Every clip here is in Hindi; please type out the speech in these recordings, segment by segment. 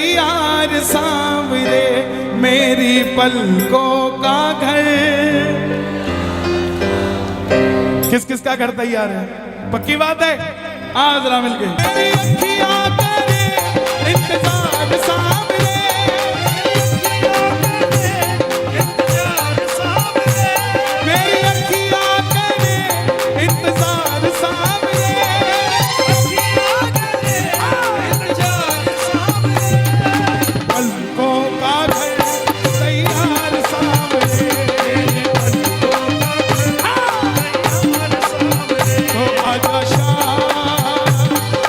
तैयार सांवरे मेरी पलकों का घर। किस किस का घर तैयार है? पक्की बात है? आज जरा मिलके। मेरी अखियां करे इंतजार सांवरे, मेरी अखियां करे इंतजार सांवरे, पलकों का घर तैयार सांवरे, तो आजा शाम,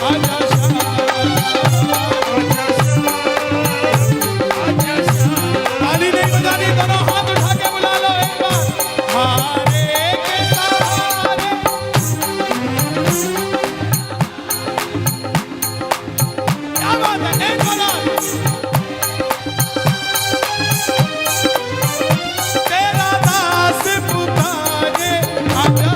आजा ताली नहीं बजानी, दोनों हाथ उठा के बुला लो एक बार। हारे के सहारे, क्या बात है, एक बार तेरा दास पुकारे आजा,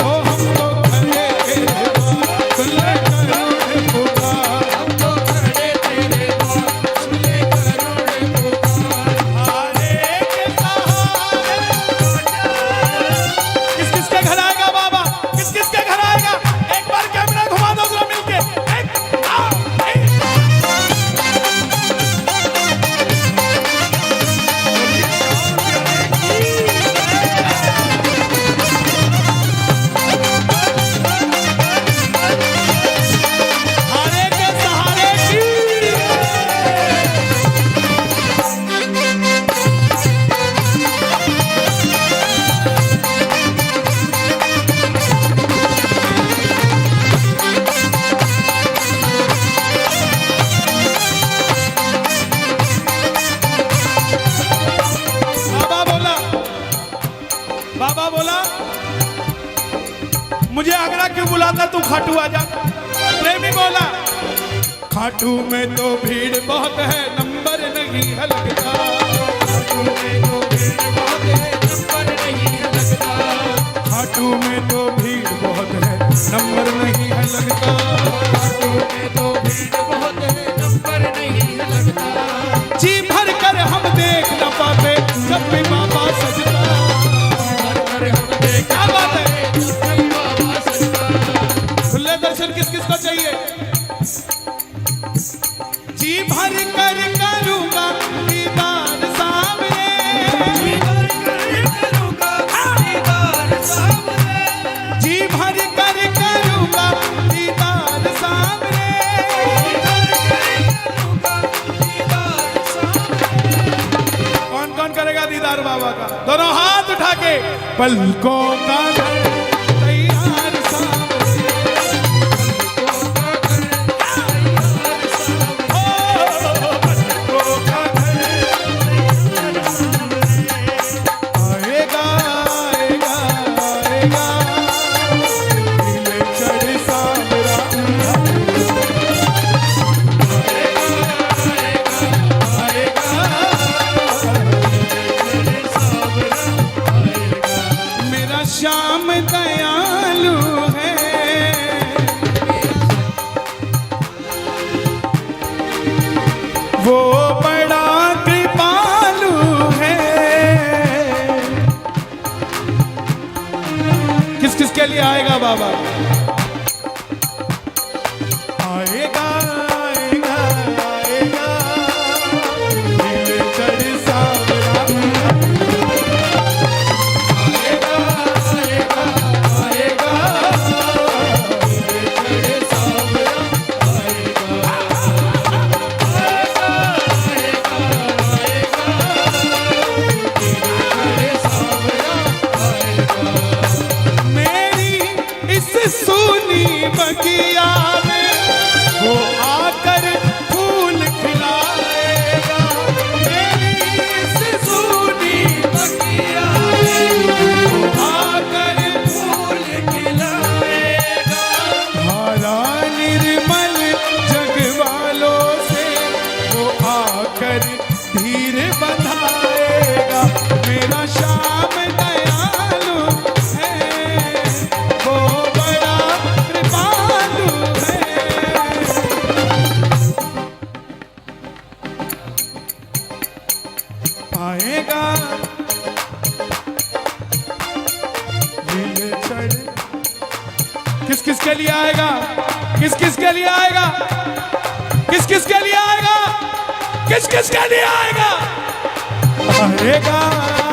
ओ हमको खड़े तेरे द्वार, सुन ले करोड़े पुकार, हमको खड़े तेरे द्वार, सुन ले करोड़े पुकार। हारे के सहारे, किस किस के घर आएगा बाबा? किस किस के घर आएगा? एक बार कैमरा घुमा दो जरा मिलके। हारे के सहारे की बाबा बोला मुझे आगरा क्यों बुलाता तू, खाटू आजा। प्रेमी बोला खाटू में तो भीड़ बहुत है, नंबर नहीं है लगता, खाटू में तो भीड़ बहुत है, नंबर नहीं है लगता, खाटू में तो भीड़ बहुत है, नंबर नहीं है लगता, खाटू में तो भीड़ बहुत है, नंबर नहीं है लगता। जी भर कर हम देख न पाते जब भी बाबा सजता, क्या बात है? खुले दर्शन किस किस को चाहिए? जी भर कर करूंगा दीदार सामने, जी भर कर करूंगा दीदार सामने, जी भर कर करूंगा दीदार सामने, कौन कौन करेगा दीदार बाबा का? दोनों हाथ उठा के। पलकों का घर तैयार सांवरे, पलकों का घर आएगा, आएगा, आएगा, दिल चढ़ सांवरा, मेरा श्याम दयालु है, वो बड़ा कृपालु है। किस किस के लिए आएगा बाबा? आएगा, आएगा, आएगा, दिल चढ़ सांवरा, आएगा, आएगा, आएगा, दिल चढ़ सांवरा, आएगा, आएगा, आएगा, दिल चढ़ सांवरा, आएगा। मेरी इस सूनी बगिया में वो आकर फूल खिलाएगा, मेरी इस सूनी बगिया में वो आकर फूल खिलाएगा, धारा निर्मल जग वालों से वो आकर धीर बंधाएगा। मेरा श्याम दयालु है, वो बड़ा कृपालु है। किस किस के लिए आएगा, किस किस के लिए आएगा, किस किस के लिए आएगा, किस किस के लिए आएगा, आएगा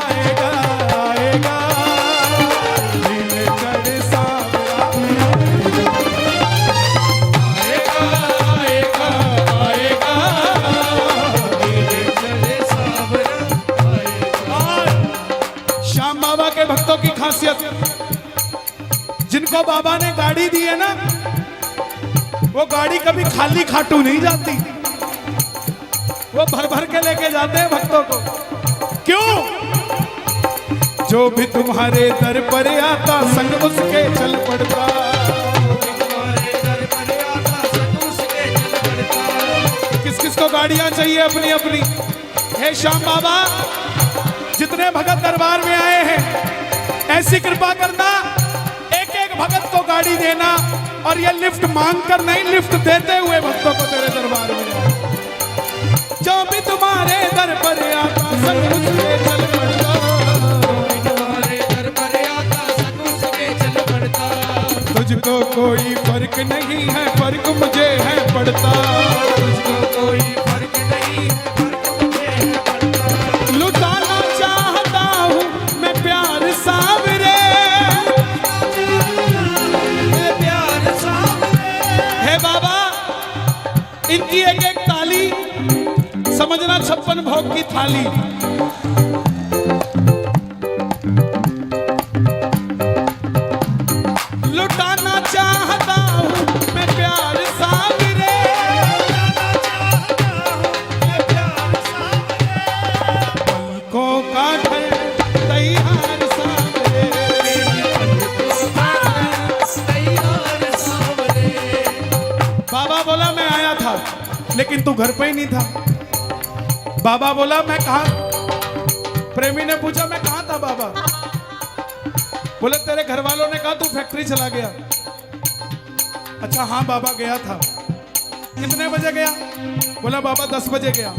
आएगा आएगा नीले चढ़े सांवरा, आएगा आएगा आएगा नीले चढ़े सांवरा आएगा। श्याम बाबा के भक्तों की खासियत, जिनको बाबा ने गाड़ी दी है ना, वो गाड़ी कभी खाली खाटू नहीं जाती, वो भर भर के लेके जाते हैं भक्तों को। क्यों? जो भी तुम्हारे दर पर आता संग उसके चल पड़ता, किस किस को गाड़ियां चाहिए अपनी अपनी। हे श्याम बाबा, जितने भगत दरबार में आए हैं ऐसी कृपा करना, एक एक भगत को गाड़ी देना, और ये लिफ्ट मांग कर नहीं, लिफ्ट देते हुए भक्तों को तेरे दरबार में। जो भी तुम्हारे दर पर आता संग उसके चल पड़ता, तुम्हारे दर पर आता संग उसके चल पड़ता, तुझको कोई फर्क नहीं है, फर्क मुझे है पड़ता, तुझको कोई फर्क नहीं है, फर्क मुझे है पड़ता। लुटाना चाहता हूँ मैं प्यार सावरे, मैं प्यार सावरे। हे बाबा, इनकी एक एक ताली समझना 56 भोग की थाली। लुटाना चाहता हूँ मैं प्यार सावरे, पलकों का घर तैयार सावरे, बाबा बोला मैं आया था लेकिन तू घर पे ही नहीं था। बाबा बोला मैं कहा, प्रेमी ने पूछा मैं कहा था बाबा, बोले तेरे घर वालों ने कहा तू फैक्ट्री चला गया। अच्छा हाँ बाबा गया था। कितने बजे गया? बोला बाबा 10 बजे गया।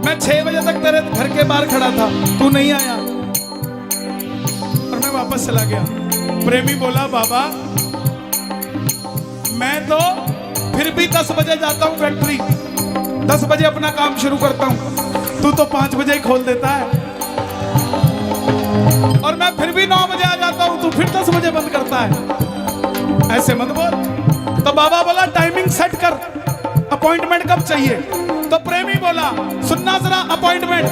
मैं 6 बजे तक तेरे घर के बाहर खड़ा था, तू नहीं आया और मैं वापस चला गया। प्रेमी बोला बाबा मैं तो फिर भी 10 बजे जाता हूँ फैक्ट्री, 10 बजे अपना काम शुरू करता हूँ, तू तो 5 बजे ही खोल देता है, और मैं फिर भी 9 बजे आ जाता हूँ, तू फिर 10 बजे बंद करता है। ऐसे मत बोल। तो बाबा बोला टाइमिंग सेट कर, अपॉइंटमेंट कब चाहिए? तो प्रेमी बोला सुनना जरा अपॉइंटमेंट।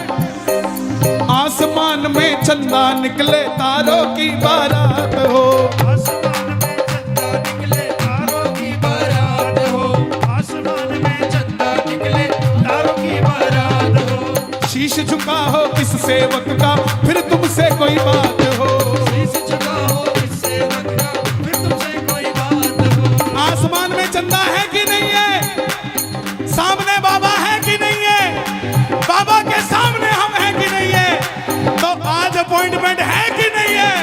आसमान में चंदा निकले तारों की बारात हो, आसमान में चंदा निकले तारों की बारात हो, आसमान में चंदा निकले तारों की बारात हो। शीश झुका हो किस सेवक का फिर तुमसे कोई बात हो, शीश झुका हो किस सेवक का फिर तुमसे कोई बात हो। आसमान में चंदा है कि नहीं है? सामने बाबा है कि नहीं है? बाबा के सामने हम हैं कि नहीं है? तो आज अपॉइंटमेंट है कि नहीं है?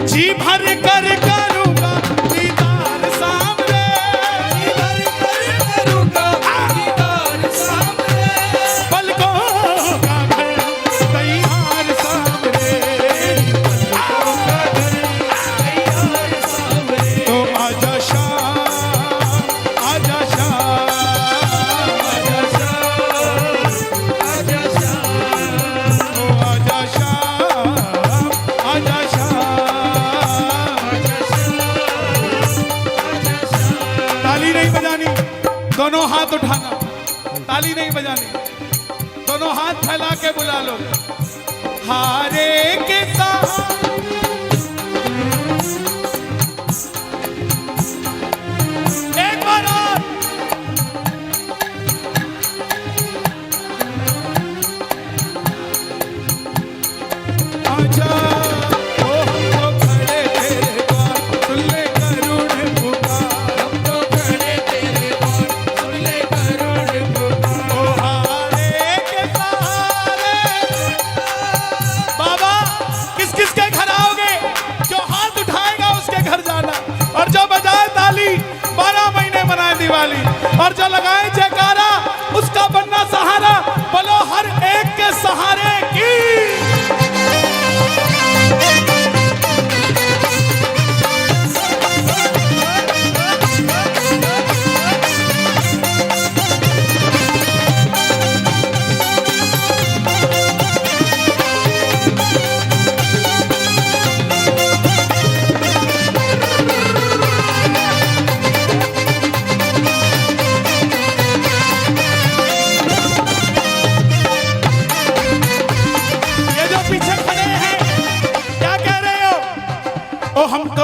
जी भर कर करूंगा दीदार सामने, जी भर कर करूंगा दीदार सामने, पलकों का घर तैयार सामने, पलकों का घर तैयार सामने। तो आजा शाम, आजा शाम, आजा शाम, आजा शाम, तो आजा शाम, आजा शाम। ताली नहीं बजानी, दोनों हाथ उठाना, ताली नहीं बजानी, दोनों हाथ फैला के बुला लो। हारे के साथ एक बार और। आजा ओ हम तो खड़े तेरे द्वार, सुन ले करुण पुकार, हम तो खड़े तेरे द्वार, सुन ले करुण पुकार। ओ हारे के सहारे बाबा किस किस के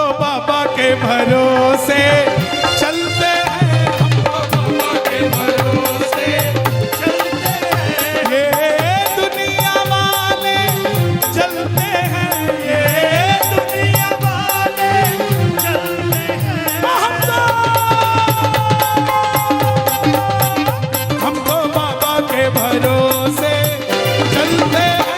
तो बाबा के भरोसे चलते हैं, हम तो बाबा के भरोसे चलते हैं। ये दुनिया वाले चलते हैं, ये दुनिया वाले चलते हैं। हम तो बाबा के भरोसे चलते हैं,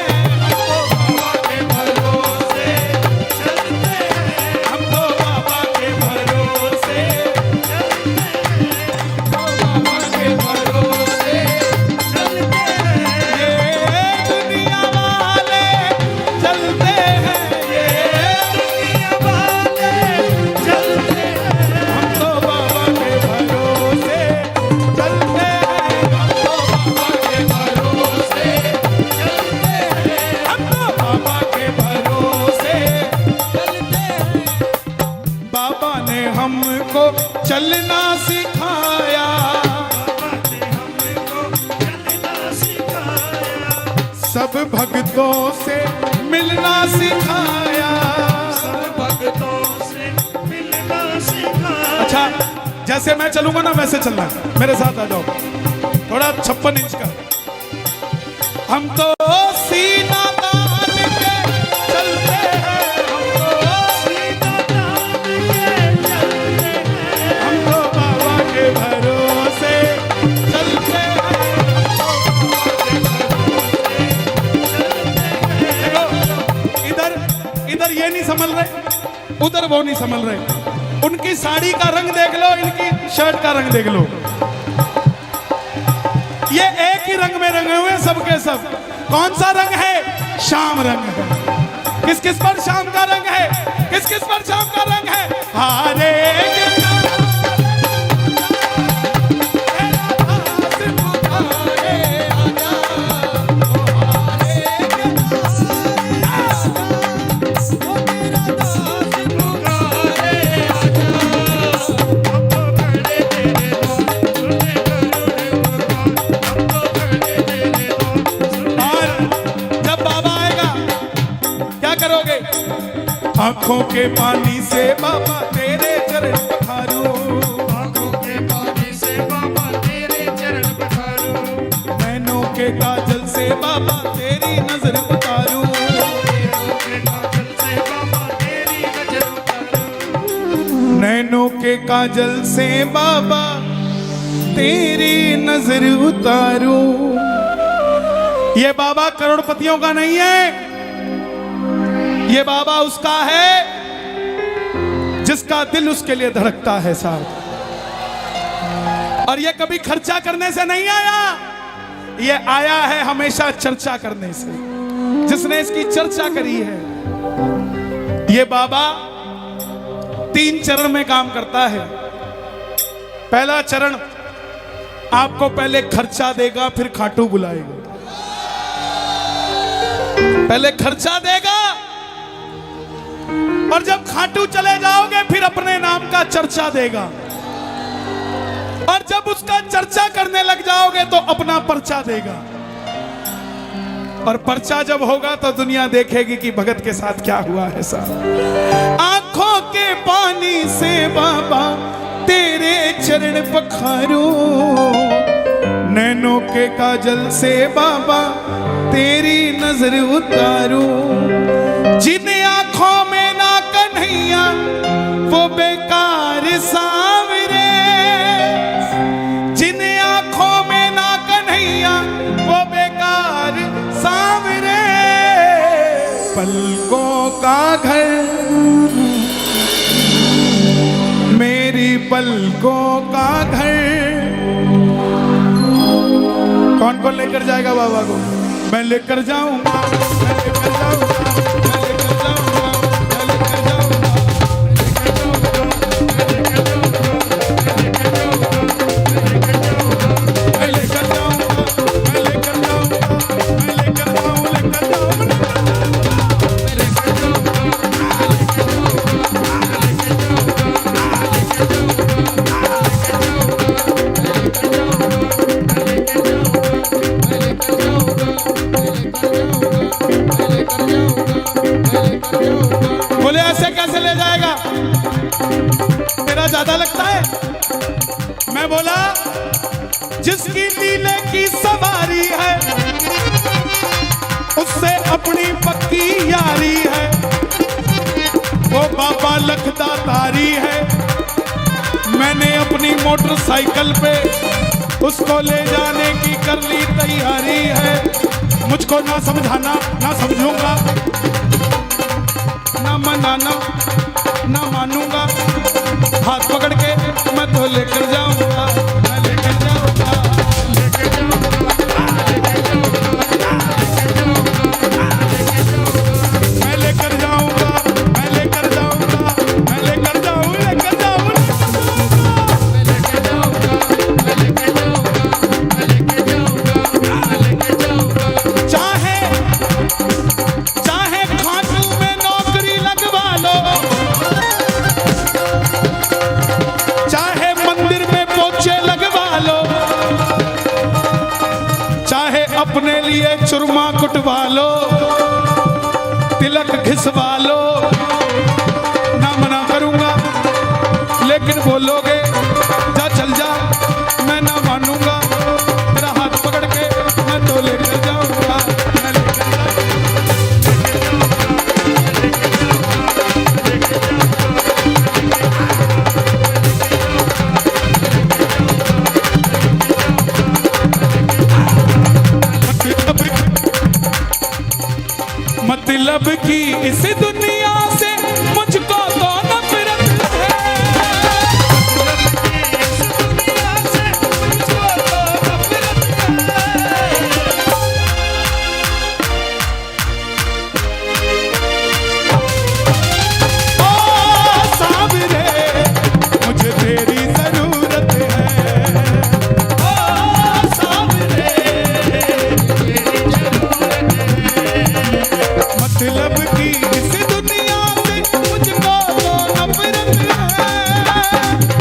हमको चलना सिखाया, सब भक्तों से मिलना सिखाया, सब भक्तों से मिलना सिखाया। अच्छा, जैसे मैं चलूंगा ना वैसे चलना, मेरे साथ आ जाओ। थोड़ा 56 इंच का हम तो सीना तान के चलते हैं, हम तो सीना तान के चलते हैं। हम तो बाबा के भरोसे चलते हैं, देखो इधर ये नहीं संभल रहे, उधर वो नहीं संभल रहे। उनकी साड़ी का रंग देख लो, इनकी शर्ट का रंग देख लो, ये एक ही रंग में रंगे हुए सबके सब। कौन सा रंग है? शाम रंग है। किस किस पर शाम का रंग है? किस किस पर शाम का रंग है? हारे आंखों के पानी से बाबा तेरे चरण पखारूं, आंखों के पानी से बाबा तेरे चरण पखारूं। नैनों के काजल से बाबा तेरी नजर उतारूं, नैनों के काजल से बाबा तेरी नजर उतारूं। नैनों के काजल से बाबा तेरी नजर उतारूं। ये बाबा करोड़पतियों का नहीं है, ये बाबा उसका है जिसका दिल उसके लिए धड़कता है साहब। और ये कभी खर्चा करने से नहीं आया, ये आया है हमेशा चर्चा करने से। जिसने इसकी चर्चा करी है, ये बाबा 3 चरण में काम करता है। पहला चरण, आपको पहले खर्चा देगा फिर खाटू बुलाएगा। पहले खर्चा देगा और जब खाटू चले जाओगे फिर अपने नाम का चर्चा देगा, और जब उसका चर्चा करने लग जाओगे तो अपना पर्चा देगा। और पर्चा जब होगा तो दुनिया देखेगी कि भगत के साथ क्या हुआ है साहब। आंखों के पानी से बाबा तेरे चरण पखारूं, नैनों के काजल से बाबा तेरी नजर उतारूं। जिन आंखों में ना कन्हैया वो बेकार सांवरे, जिन आंखों में ना कन्हैया वो बेकार सांवरे। पलकों का घर मेरी पलकों का घर। कौन कौन लेकर जाएगा बाबा को? मैं लेकर जाऊंगा, मैं लेकर जाऊंगा, मैं लेकर जाऊंगा, मैं लेकर जाऊंगा, मैं लेकर जाऊंगा, मैं लेकर जाऊंगा, मैं लेकर जाऊंगा, लेकर जाऊंगा, मैं लेकर जाऊंगा। तेरा ज्यादा लगता है? मैं बोला जिसकी लीले की सवारी है उससे अपनी पक्की यारी है, वो बाबा लखदातारी है। मैंने अपनी मोटरसाइकिल पे उसको ले जाने की कर ली तैयारी है। मुझको ना समझाना, ना समझूंगा, ना मनाना, ना मानूंगा। हाथ पकड़ के मैं तो लेकर जाऊंगा, मैं लेकर जाऊंगा, लेकर जाऊंगा, मैं लेकर जाऊंगा, मैं लेकर जाऊंगा, मैं लेकर जाऊं, लेकर जाऊं, मैं लेकर जाऊंगा, मैं लेकर जाऊंगा, मैं लेकर जाऊंगा, मैं लेकर जाऊंगा। चाहे चाहे खाटू में नौकरी लगवा लो, चाहे मंदिर में पोछे लगवा लो, चाहे अपने लिए चुरमा कुटवा लो, तिलक घिसवा लो, ना मना करूंगा। लेकिन बोलोगे जा चल जा, मैं ना मानूंगा। तेरा हाथ पकड़ के मैं तो लेकर जाऊंगा, मैं लेकर मतलब की इस दुनिया से मुझको तो नफरत है, ओ सावरे मुझे तेरी जरूरत है, ओ सावरे तेरी जरूरत है। मतलब की इस दुनिया से मुझको तो नफरत है,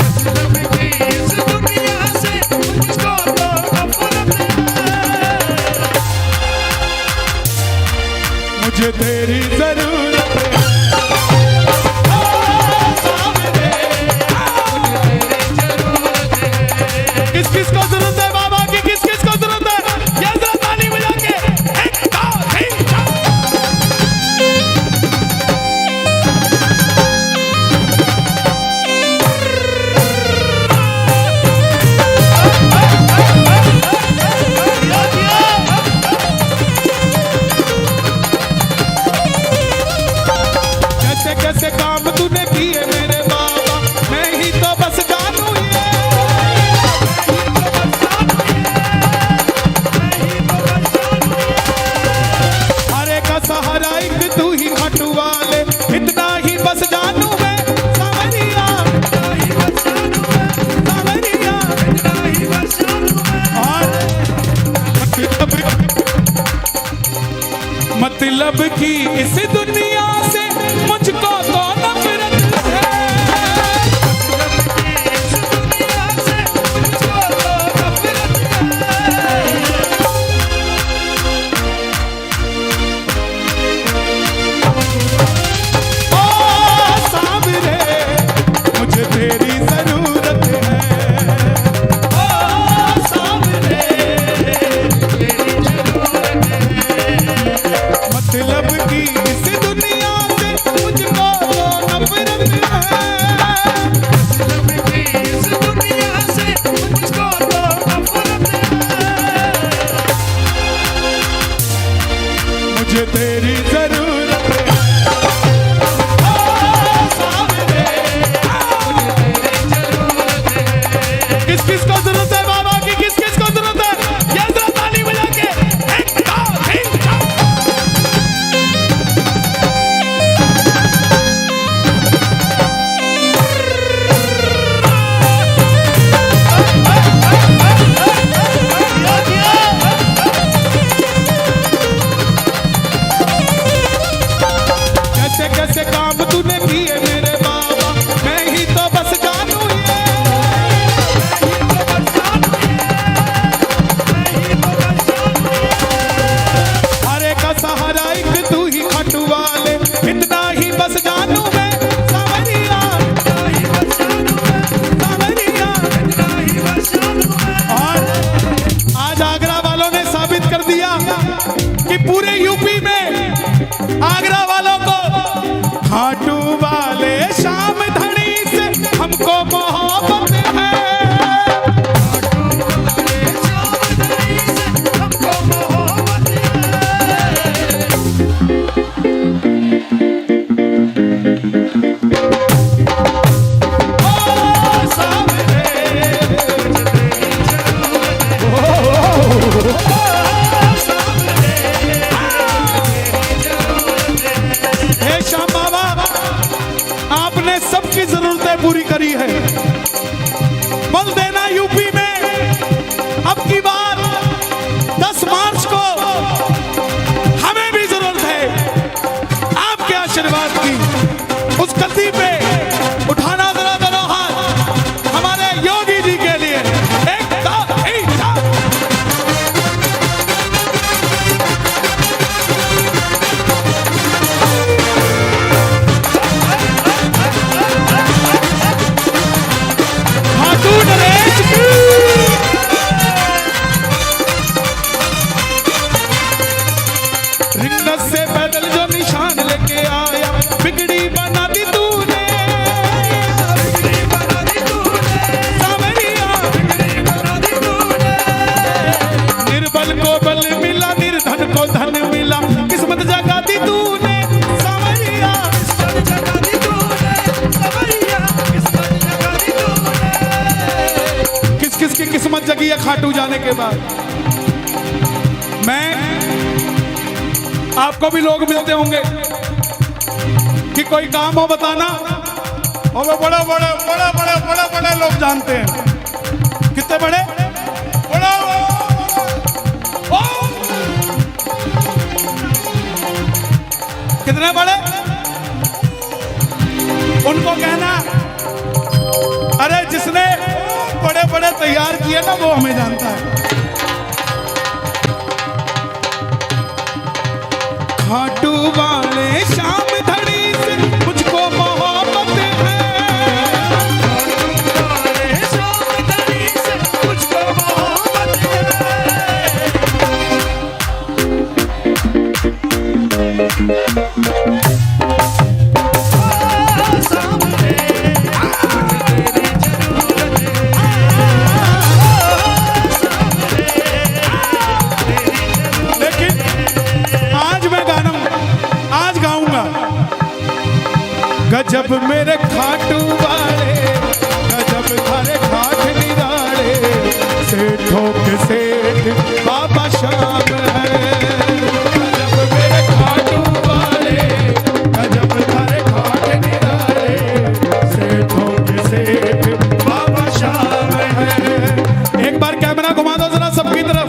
मतलब की इस दुनिया से मुझको तो नफरत है, मुझे तेरी जरूरत है। किस किस को जरूरत है बाबा की, किस किस को जरूरत है? ये जरा ताली बजा के एक दो तीन चार। कैसे कैसे काम तूने किए मेरे बाबा, मैं ही तो बस जानू ये, हरे का सहारा एक तू ही खाटू वाले, इतना ही बस जानू मैं सावरिया, सावरिया, और मतलब की इस दुनिया से मुझको तो नफरत है, ओ सावरे मुझे तेरी जरूरत है, ओ सावरे तेरी जरूरत है। मतलब की सबकी जरूरतें पूरी करी है। बोल देना यूपी में अब की बार 10 मार्च को हमें भी जरूरत है आपके आशीर्वाद की। उस गद्दी पे उठाना जरा दोनों हाथ हमारे योगी जी के लिए। एक खाटू नरेश की रिंगत से पैदल जो निशान लेके आया बिगड़ी बना दी तूने, बिगड़ी बना दी तूने, सावरिया बिगड़ी बना दी तूने। निर्बल को बल मिला, निर्धन को धन मिला, किस्मत जगा दी तूने, सावरिया किस्मत जगा दी तूने, सावरिया किस्मत जगा दी तूने। किस किस की किस्मत जगी है खाटू जाने के बाद? मैं आपको भी लोग मिलते होंगे कि कोई काम हो बताना, और वो बड़े बड़े बड़े बड़े बड़े बड़े लोग जानते हैं। कितने बड़े? बड़े कितने बड़े? उनको कहना अरे जिसने बड़े बड़े तैयार किए ना वो हमें जानता है। खाटू वाले शाम धड़ी से मुझको मोहब्बत है, खाटू वाले शाम धड़ी से मुझको मोहब्बत गजब मेरे खाटू वाले, गजब थारे खाट निराले, सेठों के सेठ बाबा श्याम है। गजब मेरे खाटू वाले, गजब थारे खाट निराले, सेठों के सेठ बाबा श्याम है। एक बार कैमरा घुमा दो जरा सबकी तरफ,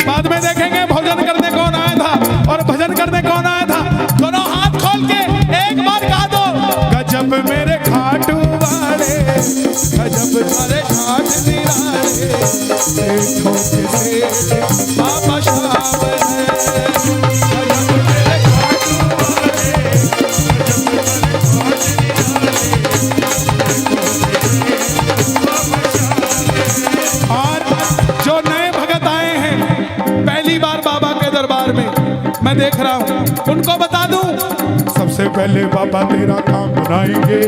बाद में देखेंगे भोजन करने कौन आया था और भजन करने कौन आया था। दोनों हाथ खोल के एक बार गा दो, गजब मेरे खाटू वाले, गजब थारे खाट निराले, सेठों के सेठ बाबा श्याम है। गजब मेरे खाटू वाले, गजब थारे खाट निराले, सेठों के सेठ बाबा श्याम है। और जो नए भगत आए हैं पहली बार बाबा के दरबार में मैं देख रहा हूँ, उनको बता दूं सबसे पहले बाबा तेरा काम बनाएंगे,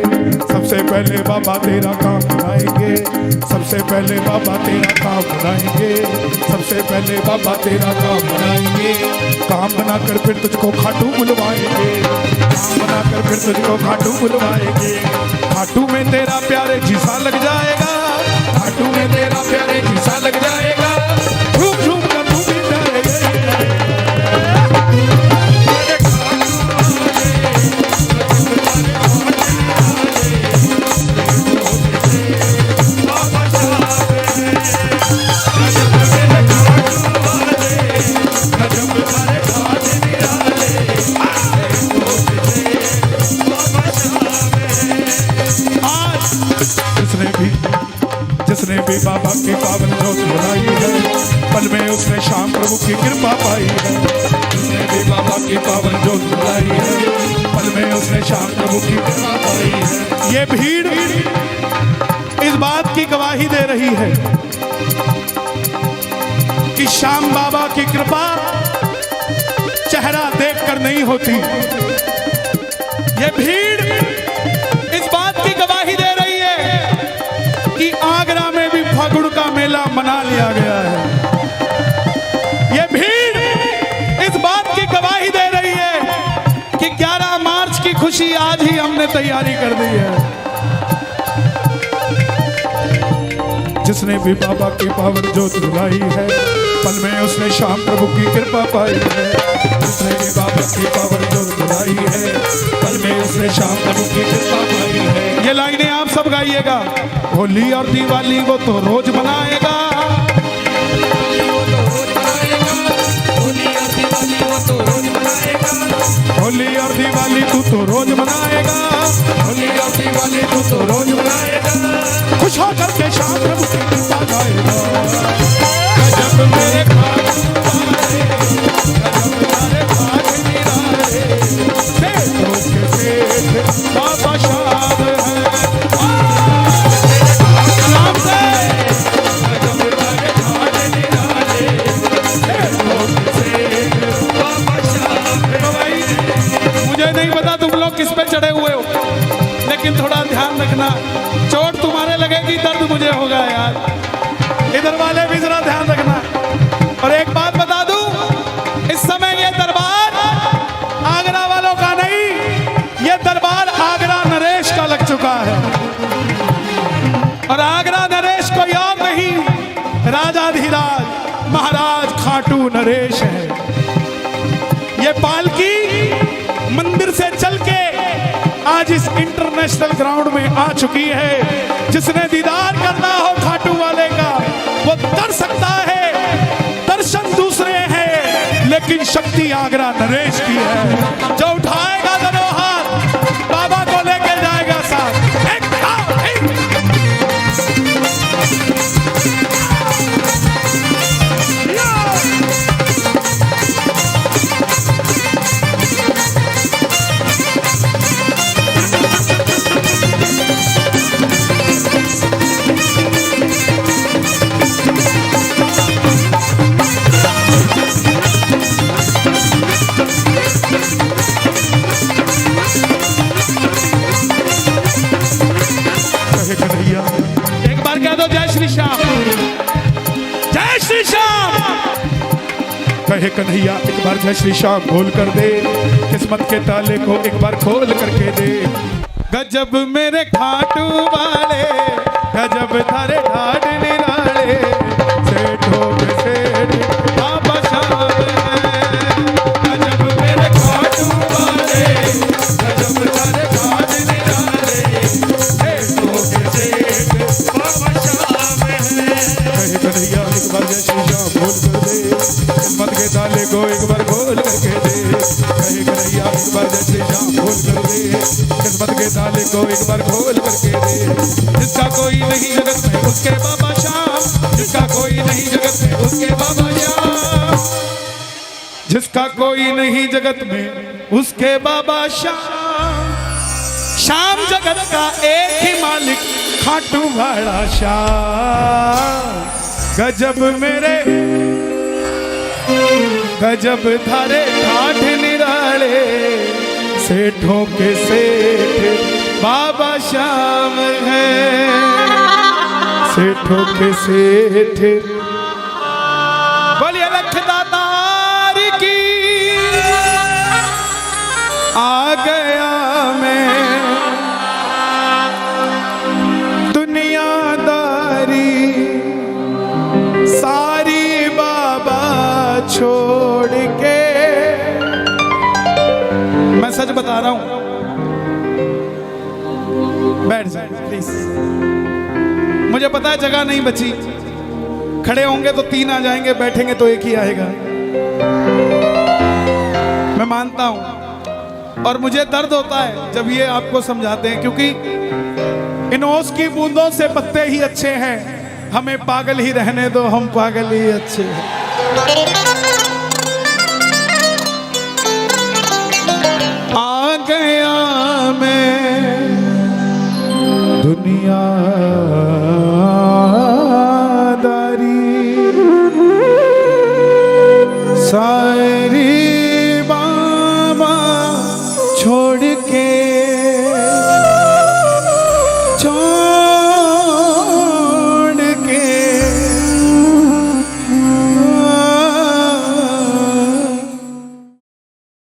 सबसे पहले बाबा तेरा काम बनाएंगे, सबसे पहले बाबा तेरा काम बनाएंगे, सबसे पहले बाबा तेरा काम बनाएंगे। काम बनाकर फिर तुझको खाटू बुलवाएंगे, काम बनाकर फिर तुझको खाटू बुलवाएंगे। खाटू में तेरा प्यारे जीसा लग जाएगा, खाटू में तेरा प्यारे जीसा लग जाएगा। झूम झूम कर तू भी जाएगा। जिसने भी बाबा की पावन जोत बुलाई है, पल में उसने श्याम प्रभु की कृपा पाई है। जिसने भी बाबा की पावन जोत बुलाई है, पल में उसने श्याम प्रभु की कृपा पाई है। ये भीड़ इस बात की गवाही दे रही है कि श्याम बाबा की कृपा चेहरा देखकर नहीं होती। ये भीड़ इस बात की गवाही दे रही है कि आगरा में भी फागुन का मेला मना लिया गया है। ये भीड़ इस बात की गवाही दे रही है कि 11 मार्च की खुशी आज ही हमने तैयारी कर दी है। जिसने भी बाबा की पावन जोत बुलाई है, पल में उसने श्याम प्रभु की कृपा पाई है, उसने बाबा की पावर जो बुलाई है, पल में उसने श्याम प्रभु की कृपा पाई है। ये लाइनें आप सब गाइएगा। होली और दिवाली वो तो रोज मनाएगा, होली और दिवाली तू तो रोज मनाएगा, होली और दिवाली तू तो रोज मनाएगा, खुश होकर के श्याम प्रभु की कृपा गाएगा। गजब मेरे खाटू वाले, गजब मेरे भाग निराले, सेठों के सेठ बाबा श्याम है। सलाम से गजब मेरे भाग निराले, सेठों के सेठ बाबा श्याम है। भाई मुझे नहीं पता तुम लोग किस पे चढ़े हुए हो, लेकिन थोड़ा ध्यान रखना, चोट तुम्हारे लगेगी, दर्द मुझे होगा यार। इधर वाले भी जरा ध्यान रखना। और एक बात बता दूं, इस समय ये दरबार आगरा वालों का नहीं, ये दरबार आगरा नरेश का लग चुका है। और आगरा नरेश को याद नहीं, राजाधिराज महाराज खाटू नरेश है। ये पालकी मंदिर से चल के आज इस इंटरनेशनल ग्राउंड में आ चुकी है। जिसने दीदार करना हो खाटू वाले का वो कर सकता है, दर्शन दूसरे हैं लेकिन शक्ति आगरा नरेश की है। जो उठाएगा दोनों हाथ बाबा को लेके जाएगा साथ। एक बार कह दो जय श्री श्याम, जय श्री श्याम। कहे कन्हैया एक बार जय श्री श्याम बोल कर दे, किस्मत के ताले को एक बार खोल करके दे। गजब मेरे खाटू वाले, गजब थारे ढाड निराले, सेठों के सेठ बाबा श्याम है। गजब मेरे खाटू वाले, गजब थारे ढाड निराले, सेठों के सेठ बाबा श्याम है। कहे कन्हैया एक बार जय श्री श्याम बोल कर दे, किस्मत के ताले को एक बार खोल करके दे। कहे कन्हैया एक बार जय श्री श्याम बोल कर दे, किस्मत के ताले को एक बार खोल करके दे। जिसका कोई नहीं जगत में उसके बाबा श्याम, जिसका कोई नहीं जगत में उसके बाबा श्याम, जिसका कोई नहीं जगत में उसके बाबा श्याम। श्याम जगत का एक ही मालिक खाटू वाला श्याम। गजब मेरे गजब थारे ठाठ निराले, सेठों के सेठ बाबा श्याम है, सेठों के सेठ। बोलिए लखदातार की। आ गया मैं दुनियादारी सारी बाबा छोड़ के। मैं सच बता रहा हूं, बैठ जाए प्लीज। मुझे पता है जगह नहीं बची, खड़े होंगे तो 3 आ जाएंगे, बैठेंगे तो एक ही आएगा, मैं मानता हूं। और मुझे दर्द होता है जब ये आपको समझाते हैं, क्योंकि इन ओस की बूंदों से पत्ते ही अच्छे हैं, हमें पागल ही रहने दो, हम पागल ही अच्छे हैं। आ गया मैं दुनियादारी सारी बाबा छोड़ के।